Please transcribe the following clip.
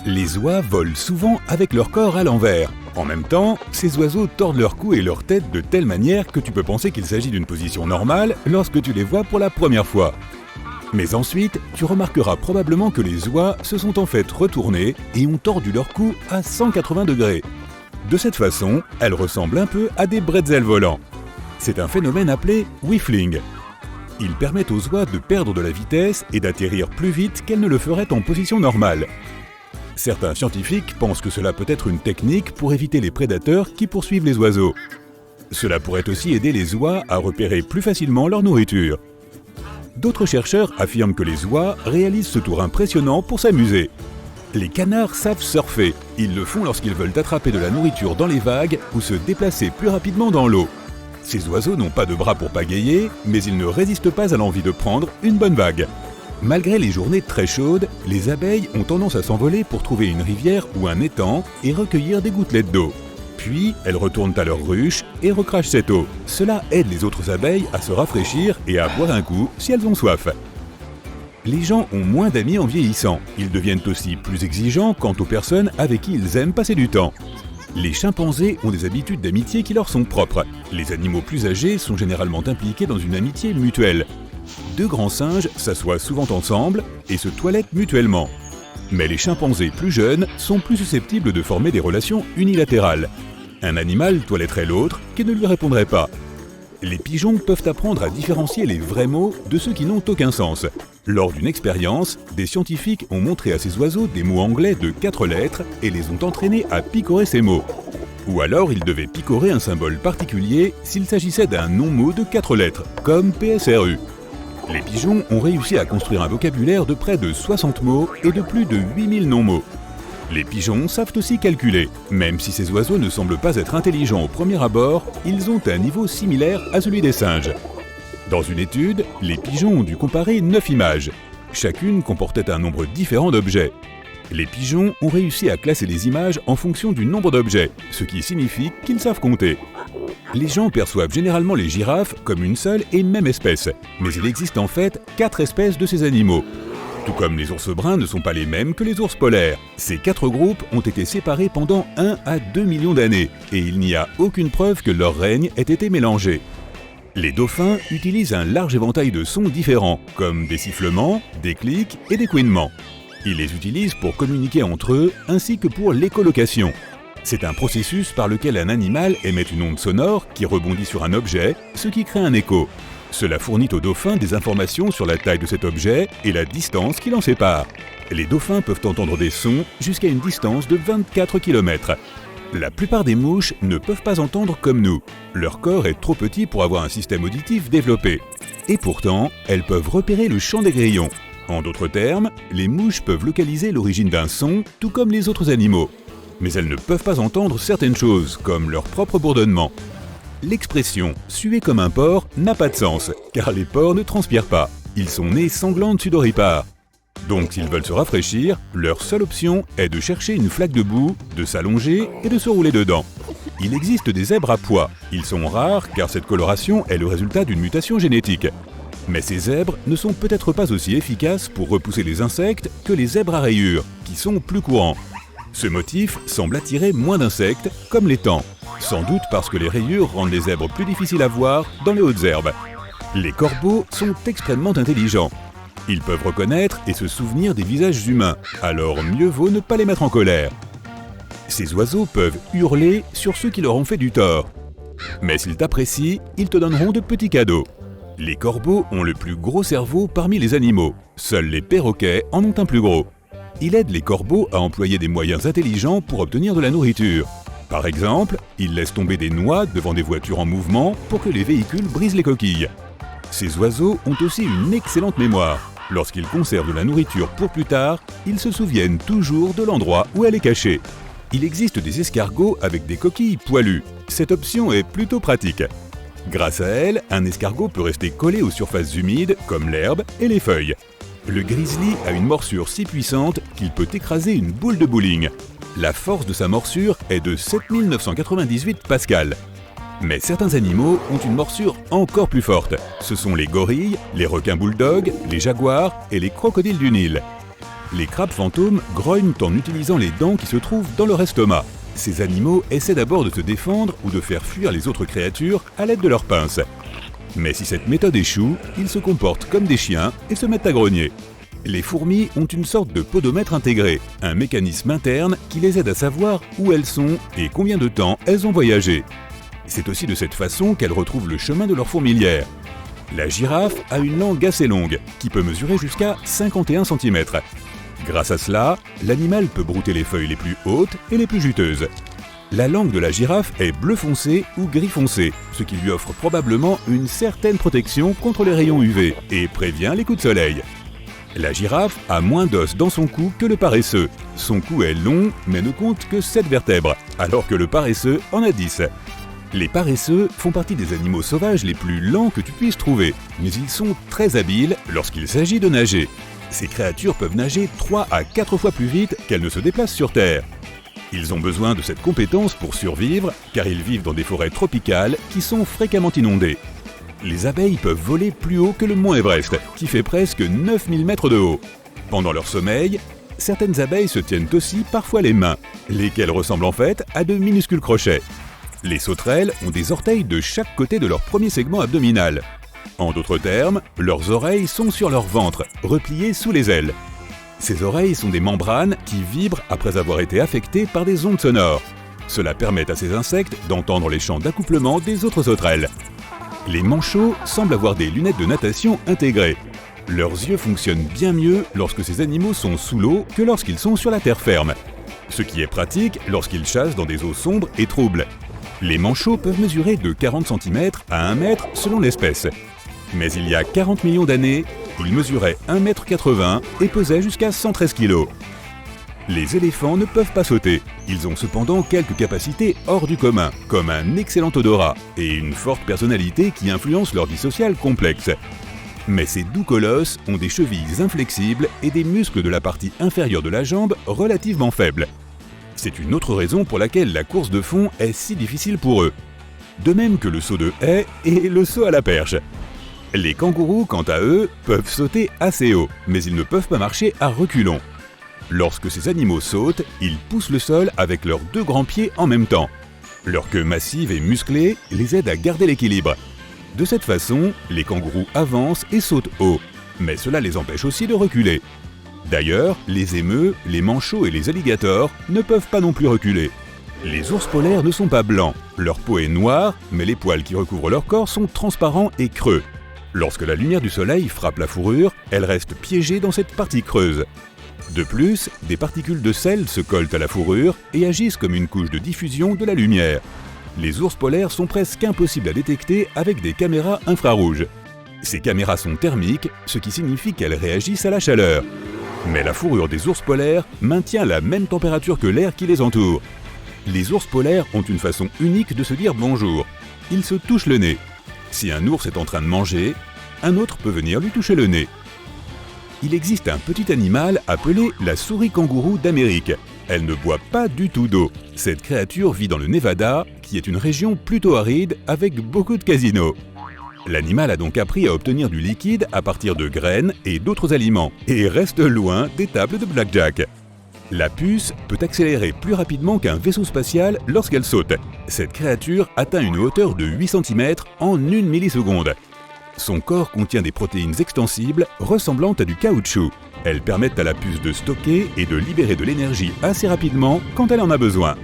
Les oies volent souvent avec leur corps à l'envers. En même temps, ces oiseaux tordent leur cou et leur tête de telle manière que tu peux penser qu'il s'agit d'une position normale lorsque tu les vois pour la première fois. Mais ensuite, tu remarqueras probablement que les oies se sont en fait retournées et ont tordu leur cou à 180 degrés. De cette façon, elles ressemblent un peu à des bretzels volants. C'est un phénomène appelé whiffling. Il permet aux oies de perdre de la vitesse et d'atterrir plus vite qu'elles ne le feraient en position normale. Certains scientifiques pensent que cela peut être une technique pour éviter les prédateurs qui poursuivent les oiseaux. Cela pourrait aussi aider les oies à repérer plus facilement leur nourriture. D'autres chercheurs affirment que les oies réalisent ce tour impressionnant pour s'amuser. Les canards savent surfer. Ils le font lorsqu'ils veulent attraper de la nourriture dans les vagues ou se déplacer plus rapidement dans l'eau. Ces oiseaux n'ont pas de bras pour pagayer, mais ils ne résistent pas à l'envie de prendre une bonne vague. Malgré les journées très chaudes, les abeilles ont tendance à s'envoler pour trouver une rivière ou un étang et recueillir des gouttelettes d'eau. Puis, elles retournent à leur ruche et recrachent cette eau. Cela aide les autres abeilles à se rafraîchir et à boire un coup si elles ont soif. Les gens ont moins d'amis en vieillissant. Ils deviennent aussi plus exigeants quant aux personnes avec qui ils aiment passer du temps. Les chimpanzés ont des habitudes d'amitié qui leur sont propres. Les animaux plus âgés sont généralement impliqués dans une amitié mutuelle. Deux grands singes s'assoient souvent ensemble et se toilettent mutuellement. Mais les chimpanzés plus jeunes sont plus susceptibles de former des relations unilatérales. Un animal toiletterait l'autre qui ne lui répondrait pas. Les pigeons peuvent apprendre à différencier les vrais mots de ceux qui n'ont aucun sens. Lors d'une expérience, des scientifiques ont montré à ces oiseaux des mots anglais de 4 lettres et les ont entraînés à picorer ces mots. Ou alors ils devaient picorer un symbole particulier s'il s'agissait d'un non-mot de 4 lettres, comme PSRU. Les pigeons ont réussi à construire un vocabulaire de près de 60 mots et de plus de 8000 non-mots. Les pigeons savent aussi calculer. Même si ces oiseaux ne semblent pas être intelligents au premier abord, ils ont un niveau similaire à celui des singes. Dans une étude, les pigeons ont dû comparer 9 images. Chacune comportait un nombre différent d'objets. Les pigeons ont réussi à classer les images en fonction du nombre d'objets, ce qui signifie qu'ils savent compter. Les gens perçoivent généralement les girafes comme une seule et même espèce, mais il existe en fait 4 espèces de ces animaux. Tout comme les ours bruns ne sont pas les mêmes que les ours polaires. Ces 4 groupes ont été séparés pendant 1 à 2 millions d'années, et il n'y a aucune preuve que leur règne ait été mélangé. Les dauphins utilisent un large éventail de sons différents, comme des sifflements, des clics et des couinements. Ils les utilisent pour communiquer entre eux, ainsi que pour l'écholocation. C'est un processus par lequel un animal émet une onde sonore qui rebondit sur un objet, ce qui crée un écho. Cela fournit aux dauphins des informations sur la taille de cet objet et la distance qui l'en sépare. Les dauphins peuvent entendre des sons jusqu'à une distance de 24 km. La plupart des mouches ne peuvent pas entendre comme nous. Leur corps est trop petit pour avoir un système auditif développé. Et pourtant, elles peuvent repérer le chant des grillons. En d'autres termes, les mouches peuvent localiser l'origine d'un son, tout comme les autres animaux. Mais elles ne peuvent pas entendre certaines choses, comme leur propre bourdonnement. L'expression « suer comme un porc » n'a pas de sens, car les porcs ne transpirent pas. Ils sont nés sans glande sudoripare. Donc s'ils veulent se rafraîchir, leur seule option est de chercher une flaque de boue, de s'allonger et de se rouler dedans. Il existe des zèbres à pois. Ils sont rares car cette coloration est le résultat d'une mutation génétique. Mais ces zèbres ne sont peut-être pas aussi efficaces pour repousser les insectes que les zèbres à rayures, qui sont plus courants. Ce motif semble attirer moins d'insectes, comme l'étang. Sans doute parce que les rayures rendent les zèbres plus difficiles à voir dans les hautes herbes. Les corbeaux sont extrêmement intelligents. Ils peuvent reconnaître et se souvenir des visages humains, alors mieux vaut ne pas les mettre en colère. Ces oiseaux peuvent hurler sur ceux qui leur ont fait du tort. Mais s'ils t'apprécient, ils te donneront de petits cadeaux. Les corbeaux ont le plus gros cerveau parmi les animaux. Seuls les perroquets en ont un plus gros. Il aide les corbeaux à employer des moyens intelligents pour obtenir de la nourriture. Par exemple, ils laissent tomber des noix devant des voitures en mouvement pour que les véhicules brisent les coquilles. Ces oiseaux ont aussi une excellente mémoire. Lorsqu'ils conservent de la nourriture pour plus tard, ils se souviennent toujours de l'endroit où elle est cachée. Il existe des escargots avec des coquilles poilues. Cette option est plutôt pratique. Grâce à elle, un escargot peut rester collé aux surfaces humides comme l'herbe et les feuilles. Le grizzly a une morsure si puissante qu'il peut écraser une boule de bowling. La force de sa morsure est de 7998 pascal. Mais certains animaux ont une morsure encore plus forte. Ce sont les gorilles, les requins bulldogs, les jaguars et les crocodiles du Nil. Les crabes fantômes grognent en utilisant les dents qui se trouvent dans leur estomac. Ces animaux essaient d'abord de se défendre ou de faire fuir les autres créatures à l'aide de leurs pinces. Mais si cette méthode échoue, ils se comportent comme des chiens et se mettent à grogner. Les fourmis ont une sorte de podomètre intégré, un mécanisme interne qui les aide à savoir où elles sont et combien de temps elles ont voyagé. C'est aussi de cette façon qu'elles retrouvent le chemin de leur fourmilière. La girafe a une langue assez longue, qui peut mesurer jusqu'à 51 cm. Grâce à cela, l'animal peut brouter les feuilles les plus hautes et les plus juteuses. La langue de la girafe est bleu foncé ou gris foncé, ce qui lui offre probablement une certaine protection contre les rayons UV et prévient les coups de soleil. La girafe a moins d'os dans son cou que le paresseux. Son cou est long, mais ne compte que 7 vertèbres, alors que le paresseux en a 10. Les paresseux font partie des animaux sauvages les plus lents que tu puisses trouver, mais ils sont très habiles lorsqu'il s'agit de nager. Ces créatures peuvent nager 3 à 4 fois plus vite qu'elles ne se déplacent sur Terre. Ils ont besoin de cette compétence pour survivre, car ils vivent dans des forêts tropicales qui sont fréquemment inondées. Les abeilles peuvent voler plus haut que le mont Everest, qui fait presque 9000 mètres de haut. Pendant leur sommeil, certaines abeilles se tiennent aussi parfois les mains, lesquelles ressemblent en fait à de minuscules crochets. Les sauterelles ont des orteils de chaque côté de leur premier segment abdominal. En d'autres termes, leurs oreilles sont sur leur ventre, repliées sous les ailes. Ces oreilles sont des membranes qui vibrent après avoir été affectées par des ondes sonores. Cela permet à ces insectes d'entendre les chants d'accouplement des autres sauterelles. Les manchots semblent avoir des lunettes de natation intégrées. Leurs yeux fonctionnent bien mieux lorsque ces animaux sont sous l'eau que lorsqu'ils sont sur la terre ferme, ce qui est pratique lorsqu'ils chassent dans des eaux sombres et troubles. Les manchots peuvent mesurer de 40 cm à 1 mètre selon l'espèce. Mais il y a 40 millions d'années, ils mesuraient 1,80 m et pesaient jusqu'à 113 kg. Les éléphants ne peuvent pas sauter. Ils ont cependant quelques capacités hors du commun, comme un excellent odorat et une forte personnalité qui influence leur vie sociale complexe. Mais ces doux colosses ont des chevilles inflexibles et des muscles de la partie inférieure de la jambe relativement faibles. C'est une autre raison pour laquelle la course de fond est si difficile pour eux. De même que le saut de haie et le saut à la perche. Les kangourous, quant à eux, peuvent sauter assez haut, mais ils ne peuvent pas marcher à reculons. Lorsque ces animaux sautent, ils poussent le sol avec leurs 2 grands pieds en même temps. Leur queue massive et musclée les aide à garder l'équilibre. De cette façon, les kangourous avancent et sautent haut, mais cela les empêche aussi de reculer. D'ailleurs, les émeus, les manchots et les alligators ne peuvent pas non plus reculer. Les ours polaires ne sont pas blancs, leur peau est noire, mais les poils qui recouvrent leur corps sont transparents et creux. Lorsque la lumière du soleil frappe la fourrure, elle reste piégée dans cette partie creuse. De plus, des particules de sel se collent à la fourrure et agissent comme une couche de diffusion de la lumière. Les ours polaires sont presque impossibles à détecter avec des caméras infrarouges. Ces caméras sont thermiques, ce qui signifie qu'elles réagissent à la chaleur. Mais la fourrure des ours polaires maintient la même température que l'air qui les entoure. Les ours polaires ont une façon unique de se dire bonjour. Ils se touchent le nez. Si un ours est en train de manger, un autre peut venir lui toucher le nez. Il existe un petit animal appelé la souris kangourou d'Amérique. Elle ne boit pas du tout d'eau. Cette créature vit dans le Nevada, qui est une région plutôt aride avec beaucoup de casinos. L'animal a donc appris à obtenir du liquide à partir de graines et d'autres aliments, et reste loin des tables de blackjack. La puce peut accélérer plus rapidement qu'un vaisseau spatial lorsqu'elle saute. Cette créature atteint une hauteur de 8 cm en 1 milliseconde. Son corps contient des protéines extensibles ressemblant à du caoutchouc. Elles permettent à la puce de stocker et de libérer de l'énergie assez rapidement quand elle en a besoin.